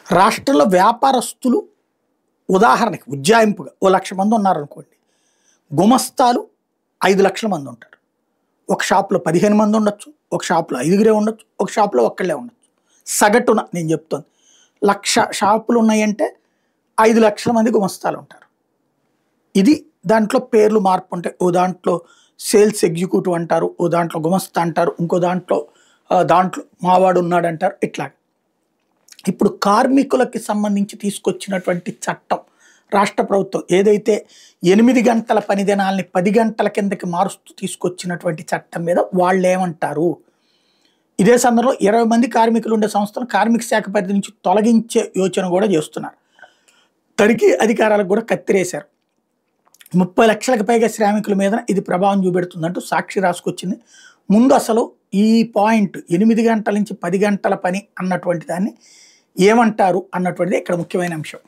రాష్ట్రంలో వ్యాపారస్తులు ఉదాహరణకి ఉజ్జాయింపుగా ఓ 1,00,000 మంది ఉన్నారనుకోండి. గుమస్తాలు 5,00,000 మంది ఉంటారు. ఒక షాప్‌లో 15 మంది ఉండొచ్చు. ఒక షాప్‌లో 5గురే ఉండొచ్చు. ఒక షాప్‌లో ఒక్కళ్ళే ఉండొచ్చు. సగటున నేను చెప్తోంది. 1,00,000 షాపులు ఉన్నాయంటే 5,00,000 మంది గుమస్తాలుంటారు. ఇది దాంట్లో పేర్లు మార్పు ఉంటాయి. ఓ దాంట్లో సేల్స్ ఎగ్జిక్యూటివ్ అంటారు. ఓ దాంట్లో గుమస్తా అంటారు. ఇంకో దాంట్లో మావాడు ఉన్నాడంటారు. ఇట్లాగ. ఇప్పుడు కార్మికులకి సంబంధించి తీసుకొచ్చినటువంటి చట్టం రాష్ట్ర ప్రభుత్వం ఏదైతే 8 గంటల పని దినాల్ని 10 గంటల కిందకి మారుస్తూ తీసుకొచ్చినటువంటి చట్టం మీద వాళ్ళేమంటారు? ఇదే సందర్భంలో 20 మంది కార్మికులు ఉండే సంస్థను కార్మిక శాఖ పరిధి నుంచి తొలగించే యోచన కూడా చేస్తున్నారు. తనిఖీ అధికారాలకు కూడా కత్తిరేశారు. 30 లక్షలకు పైగా శ్రామికుల మీద ఇది ప్రభావం చూపెడుతుందంటూ సాక్షి రాసుకొచ్చింది. ముందు అసలు ఈ పాయింట్ 8 గంటల నుంచి 10 గంటల పని అన్నటువంటి దాన్ని ఏమంటారు అన్నటువంటిది ఇక్కడ ముఖ్యమైన అంశం.